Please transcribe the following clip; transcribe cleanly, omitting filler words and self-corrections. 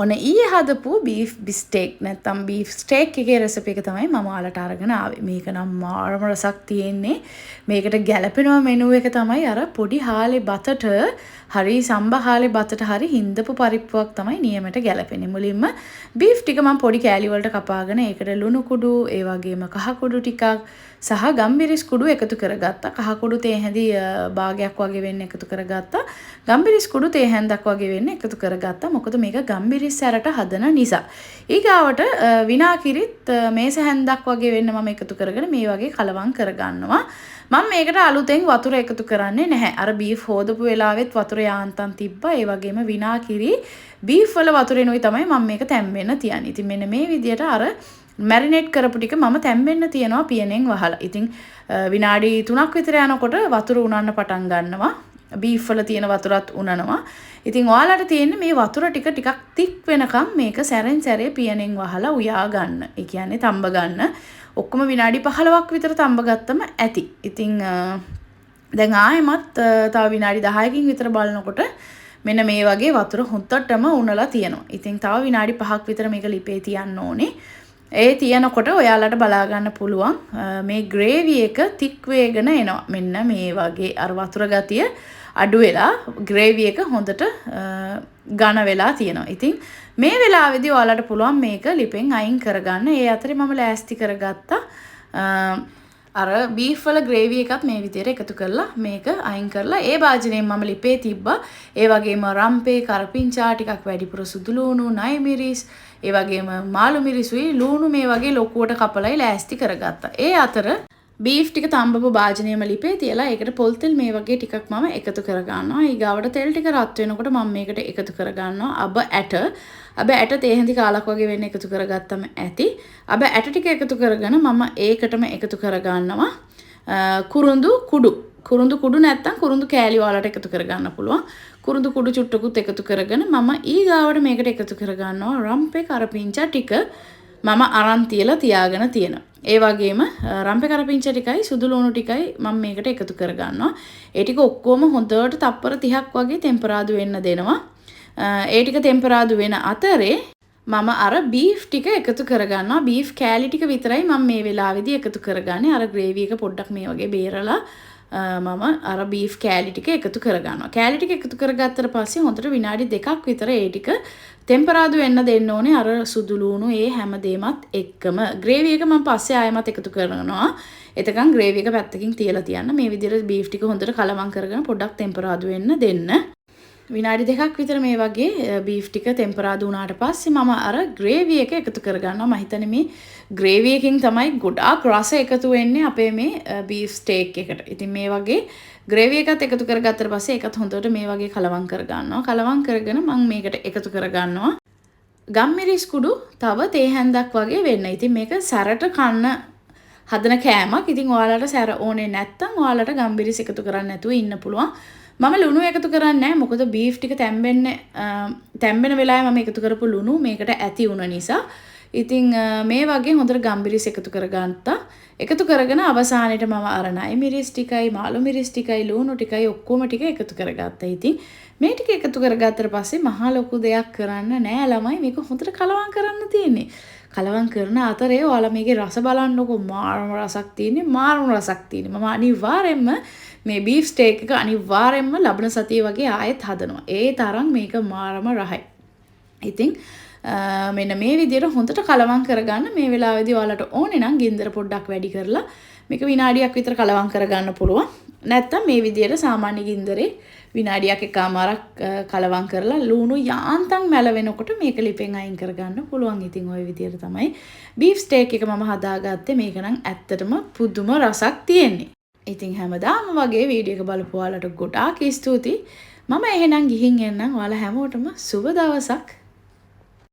ඔන්න ඊයේ හදපු බීෆ් බිස්ටේක් නැත්තම් බීෆ් ස්ටේක් එකේ රෙසිපි එක තමයි මම ඔයාලට අරගෙන ආවේ. මේක නම් මාරම රසක් තියෙන්නේ. මේකට ගැළපෙන මෙනු එක තමයි අර පොඩි හාලේ බතට හරි සම්බ හාලේ බතට හරි හින්දපු පරිප්පුවක් තමයි නියමයට ගැළපෙන්නේ. මුලින්ම බීෆ් ටික මම පොඩි කෑලි වලට කපාගෙන ඒකට ලුණු කුඩු, ඒ වගේම කහ කුඩු ටිකක් සහ ගම්බිරිස් කුඩු එකතු කරගත්තා. කහ කුඩු තේ හැඳි භාගයක් වගේ වෙන්න එකතු කරගත්තා. ගම්බිරිස් කුඩු තේ හැන්දක් වගේ වෙන්න එකතු කරගත්තා. මොකද මේක ගම්බිරිස් සැරට හදන නිසා. ඊගාවට විනාකිරිත් මේස හැන්දක් වගේ වෙන්න මම එකතු කරගෙන මේ වගේ කලවම් කරගන්නවා. මම මේකට අලුතෙන් වතුර එකතු කරන්නේ නැහැ. අර බීෆ් හොදපු වෙලාවෙත් වතුර යාන්තම් තිබ්බා. ඒ වගේම විනාකිරි බීෆ් වල වතුරෙනුයි තමයි මම මේක තැම්බෙන්න තියන්නේ. ඉතින් මෙන්න මේ විදියට අර මැරිනේට් කරපු ටික මම තැම්බෙන්න තියනවා පියනෙන් වහලා. ඉතින් විනාඩි 3ක් විතර යනකොට වතුර උනන්න පටන් ගන්නවා. බීෆ් වල තියෙන වතුරත් උනනවා. ඉතින් ඔයාලට තියෙන්නේ මේ වතුර ටිකක් තික් වෙනකම් මේක සැරෙන් සැරේ පියනෙන් වහලා උයා ගන්න. ඒ කියන්නේ තඹ ගන්න. ඔක්කොම විනාඩි 15ක් විතර තඹ ගත්තම ඇති. ඉතින් දැන් ආයෙමත් තව විනාඩි 10කින් විතර බලනකොට මෙන්න මේ වගේ වතුර හොඳටම උනලා තියෙනවා. ඉතින් තව විනාඩි 5ක් විතර මේක ලිපේ තියන්න ඕනේ. ඒ තියනකොට ඔයාලට බලා ගන්න පුළුවන් මේ ග්‍රේවි එක තික් වේගෙන එනවා. මෙන්න මේ වගේ අර වතුර ගතිය අඩු වෙලා ග්‍රේවි එක හොඳට ඝන වෙලා තියෙනවා. ඉතින් මේ වෙලාවේදී ඔයාලට පුළුවන් මේක ලිපෙන් අයින් කරගන්න. ඒ අතරේ මම ලෑස්ති කරගත්තා අර බීෆ් වල ග්‍රේවි එකත් මේ විදිහට එකතු කරලා මේක අයින් කරලා ඒ භාජනයෙන් මම ලිපේ තිබ්බා. ඒ වගේම රම්පේ, කරපිංචා ටිකක් වැඩිපුර සුදු ලූණු, නයි මිරිස්, ඒ වගේම මාළු මිරිසුයි ලූණු මේ වගේ ලොකුවට කපලයි ලෑස්ති කරගත්තා. ඒ අතර බීෆ් ටික තඹපු භාජනයේම ලිපේ තියලා ඒකට පොල් තෙල් මේ වගේ ටිකක් මම එකතු කරගන්නවා. ඊගාවට තෙල් ටික රත් වෙනකොට මම මේකට එකතු කරගන්නවා අබ ඇට. අබ ඇට තේ හැඳි කාලක් වගේ වෙන්න එකතු කරගත්තම ඇති. අබ ඇට ටික එකතු කරගෙන මම ඒකටම එකතු කරගන්නවා කුරුඳු කුඩු. කුරුඳු කුඩු නැත්තම් කුරුඳු කෑලි වලට එකතු කරගන්න පුළුවන්. කුරුඳු කුඩු චුට්ටකුත් එකතු කරගෙන මම ඊගාවට මේකට එකතු කරගන්නවා රම්පේ කරපිංචා ටික මම අරන් තියලා තියාගෙන තියෙනවා. ඒ වගේම රම්පේ කරපිංචා ටිකයි සුදු ලුණු ටිකයි මම මේකට එකතු කරගන්නවා. ඒ ටික ඔක්කොම හොඳට තප්පර 30ක් වගේ ටෙම්පරාදු වෙන්න දෙනවා. ඒ ටික ටෙම්පරාදු වෙන අතරේ මම අර බීෆ් ටික එකතු කරගන්නවා. බීෆ් කෑලි ටික විතරයි මම මේ වෙලාවේදී එකතු කරගන්නේ. අර ග්‍රේවි එක පොඩ්ඩක් මේ වගේ බේරලා මම අර බීෆ් කෑලි ටික එකතු කරගන්නවා. කෑලි ටික එකතු කරගත්තට පස්සේ හොඳට විනාඩි 2ක් විතර ඒ ටික ටෙම්පරාදු වෙන්න දෙන්න ඕනේ. අර සුදු ලුණු ඒ හැමදේමත් එක්කම ග්‍රේවි එක මම පස්සේ ආයෙමත් එකතු කරනවා. එතකන් ග්‍රේවි එක පැත්තකින් තියලා තියන්න. මේ විදිහට බීෆ් ටික හොඳට කලවම් කරගෙන පොඩ්ඩක් ටෙම්පරාදු වෙන්න දෙන්න. විනාඩි 2ක් විතර මේ වගේ බීෆ් ටික ටෙම්පරාදු වුණාට පස්සේ මම අර ග්‍රේවි එක එකතු කරගන්නවා. මම හිතන්නේ මේ ග්‍රේවි එකකින් තමයි ගොඩාක් රස එකතු වෙන්නේ අපේ මේ බීෆ් ස්ටේක් එකට. ඉතින් මේ වගේ ග්‍රේවි එකත් එකතු කරගත්තට පස්සේ ඒකත් හොඳට මේ වගේ කලවම් කරගන්නවා. කලවම් කරගෙන මම මේකට එකතු කරගන්නවා ගම්මිරිස් කුඩු තව තේ හැන්දක් වගේ වෙන්න. ඉතින් මේක සැරට කන්න හදන කෑමක්. ඉතින් ඔයාලට සැර ඕනේ නැත්තම් ඔයාලට ගම්මිරිස් එකතු කරන්න නැතුව ඉන්න පුළුවන්. මම ලුණු එකතු කරන්නේ නැහැ. මොකද බීෆ් ටික තැම්බෙන වෙලාවේ මම එකතු කරපු ලුණු මේකට ඇති වුණ නිසා. ඉතින් මේ වගේ හොඳට ගම්බිරිස් එකතු කරගත්තා. එකතු කරගෙන අවසානයේට මම අර නයි මිරිස් ටිකයි, මාළු මිරිස් ටිකයි, ලුණු ටිකයි ඔක්කොම ටික එකතු කරගත්තා. ඉතින් මේ ටික එකතු කරගත්තට පස්සේ මහා ලොකු දෙයක් කරන්න නෑ ළමයි. මේක හොඳට කලවම් කරන්න තියෙන්නේ. කලවම් කරන අතරේ ඔයාලා මේකේ රස බලන්නකො මාරම රසක් තියෙන්නේ. මාරම රසක් තියෙන්නේ. මම අනිවාර්යෙන්ම මේ බීෆ් ස්ටේක් එක අනිවාර්යෙන්ම ලබන සතිය වගේ ආයෙත් හදනවා. ඒ තරම් මේක මාරම රහයි. ඉතින් මෙන්න මේ විදිහට හොඳට කලවම් කරගන්න. මේ වෙලාවේදී ඔයාලට ඕනේ නම් ගින්දර පොඩ්ඩක් වැඩි කරලා මේක විනාඩියක් විතර කලවම් කරගන්න පුළුවන්. නැත්තම් මේ විදිහට සාමාන්‍ය ගින්දරේ විනාඩියක් එකමාරක් කලවම් කරලා ලුණු යාන්තම් මැල වෙනකොට මේක ලිපෙන් අයින් කරගන්න පුළුවන්. ඉතින් ওই විදිහට තමයි බීෆ් ස්ටේක් එක මම හදාගත්තේ. මේක නම් ඇත්තටම පුදුම රසක් තියෙන්නේ. ඉතින් හැමදාම වගේ වීඩියෝ එක බලපු ඔයාලට ගොඩාක් ස්තුතියි. මම එහෙනම් ගිහින් එන්නම්. ඔයාලා හැමෝටම සුබ දවසක්.